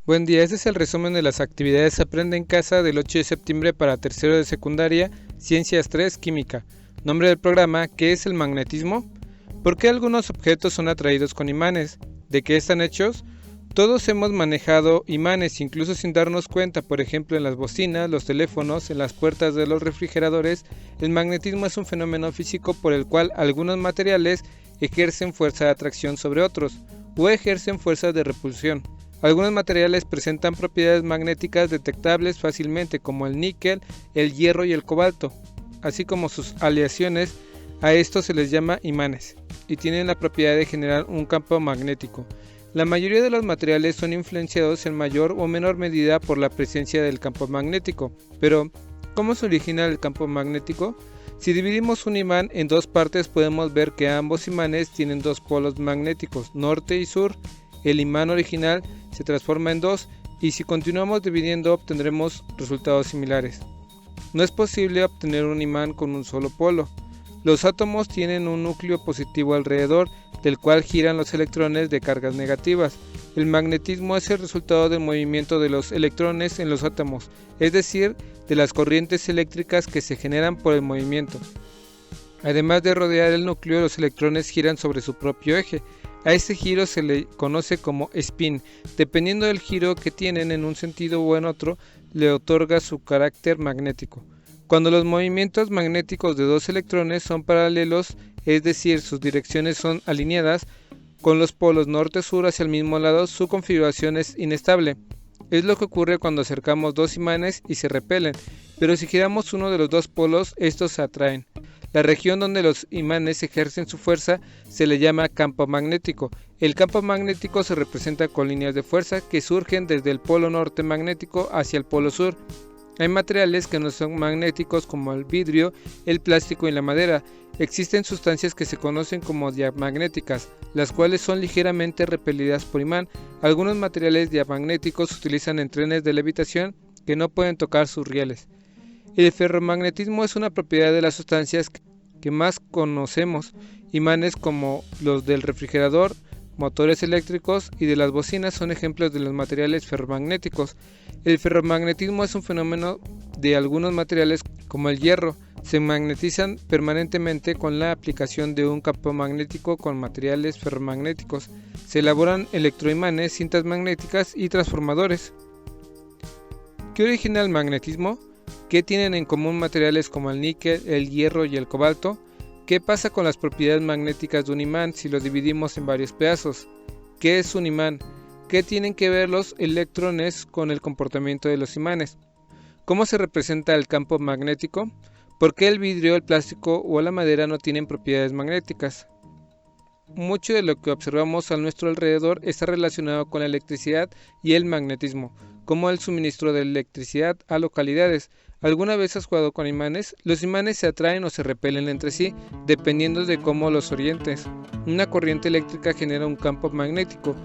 Buen día, este es el resumen de las actividades Aprende en Casa del 8 de septiembre para tercero de secundaria, Ciencias 3, Química. Nombre del programa, ¿qué es el magnetismo? ¿Por qué algunos objetos son atraídos con imanes? ¿De qué están hechos? Todos hemos manejado imanes, incluso sin darnos cuenta, por ejemplo en las bocinas, los teléfonos, en las puertas de los refrigeradores. El magnetismo es un fenómeno físico por el cual algunos materiales ejercen fuerza de atracción sobre otros, o ejercen fuerza de repulsión. Algunos materiales presentan propiedades magnéticas detectables fácilmente, como el níquel, el hierro y el cobalto, así como sus aleaciones. A estos se les llama imanes, y tienen la propiedad de generar un campo magnético. La mayoría de los materiales son influenciados en mayor o menor medida por la presencia del campo magnético. Pero, ¿cómo se origina el campo magnético? Si dividimos un imán en dos partes, podemos ver que ambos imanes tienen dos polos magnéticos, norte y sur. El imán original se transforma en dos, y si continuamos dividiendo obtendremos resultados similares. No es posible obtener un imán con un solo polo. Los átomos tienen un núcleo positivo alrededor, del cual giran los electrones de cargas negativas. El magnetismo es el resultado del movimiento de los electrones en los átomos, es decir, de las corrientes eléctricas que se generan por el movimiento. Además de rodear el núcleo, los electrones giran sobre su propio eje. A este giro se le conoce como spin. Dependiendo del giro que tienen en un sentido o en otro, le otorga su carácter magnético. Cuando los movimientos magnéticos de dos electrones son paralelos, es decir, sus direcciones son alineadas, con los polos norte-sur hacia el mismo lado, su configuración es inestable. Es lo que ocurre cuando acercamos dos imanes y se repelen, pero si giramos uno de los dos polos, estos se atraen. La región donde los imanes ejercen su fuerza se le llama campo magnético. El campo magnético se representa con líneas de fuerza que surgen desde el polo norte magnético hacia el polo sur. Hay materiales que no son magnéticos como el vidrio, el plástico y la madera. Existen sustancias que se conocen como diamagnéticas, las cuales son ligeramente repelidas por imán. Algunos materiales diamagnéticos se utilizan en trenes de levitación que no pueden tocar sus rieles. El ferromagnetismo es una propiedad de las sustancias que más conocemos. Imanes como los del refrigerador, motores eléctricos y de las bocinas son ejemplos de los materiales ferromagnéticos. El ferromagnetismo es un fenómeno de algunos materiales como el hierro. Se magnetizan permanentemente con la aplicación de un campo magnético con materiales ferromagnéticos. Se elaboran electroimanes, cintas magnéticas y transformadores. ¿Qué origina el magnetismo? ¿Qué tienen en común materiales como el níquel, el hierro y el cobalto? ¿Qué pasa con las propiedades magnéticas de un imán si lo dividimos en varios pedazos? ¿Qué es un imán? ¿Qué tienen que ver los electrones con el comportamiento de los imanes? ¿Cómo se representa el campo magnético? ¿Por qué el vidrio, el plástico o la madera no tienen propiedades magnéticas? Mucho de lo que observamos a nuestro alrededor está relacionado con la electricidad y el magnetismo, como el suministro de electricidad a localidades. ¿Alguna vez has jugado con imanes? Los imanes se atraen o se repelen entre sí, dependiendo de cómo los orientes. Una corriente eléctrica genera un campo magnético.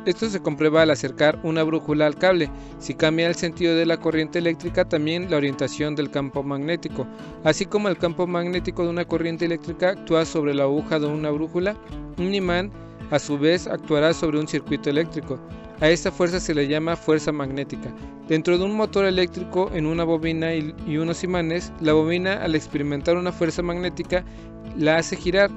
Esto se comprueba al acercar una brújula al cable. Si cambia el sentido de la corriente eléctrica, también la orientación del campo magnético. Así como el campo magnético de una corriente eléctrica actúa sobre la aguja de una brújula, un imán a su vez actuará sobre un circuito eléctrico. A esta fuerza se le llama fuerza magnética. Dentro de un motor eléctrico, en una bobina y unos imanes, la bobina, al experimentar una fuerza magnética, la hace girar.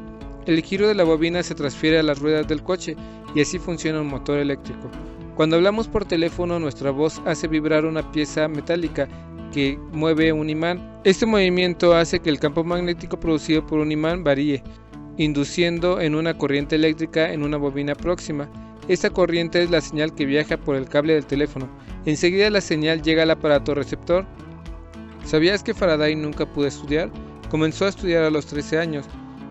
El giro de la bobina se transfiere a las ruedas del coche y así funciona un motor eléctrico. Cuando hablamos por teléfono, nuestra voz hace vibrar una pieza metálica que mueve un imán. Este movimiento hace que el campo magnético producido por un imán varíe, induciendo en una corriente eléctrica en una bobina próxima. Esta corriente es la señal que viaja por el cable del teléfono. Enseguida la señal llega al aparato receptor. ¿Sabías que Faraday nunca pudo estudiar? Comenzó a estudiar a los 13 años.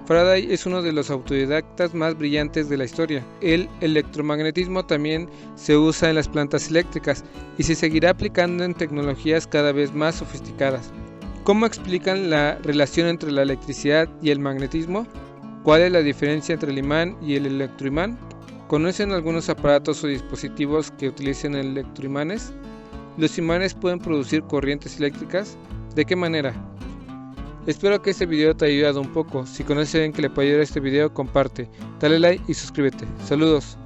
Faraday es uno de los autodidactas más brillantes de la historia. El electromagnetismo también se usa en las plantas eléctricas y se seguirá aplicando en tecnologías cada vez más sofisticadas. ¿Cómo explican la relación entre la electricidad y el magnetismo? ¿Cuál es la diferencia entre el imán y el electroimán? ¿Conocen algunos aparatos o dispositivos que utilicen electroimanes? ¿Los imanes pueden producir corrientes eléctricas? ¿De qué manera? Espero que este video te haya ayudado un poco. Si conoces a alguien que le pueda ayudar a este video, comparte, dale like y suscríbete. Saludos.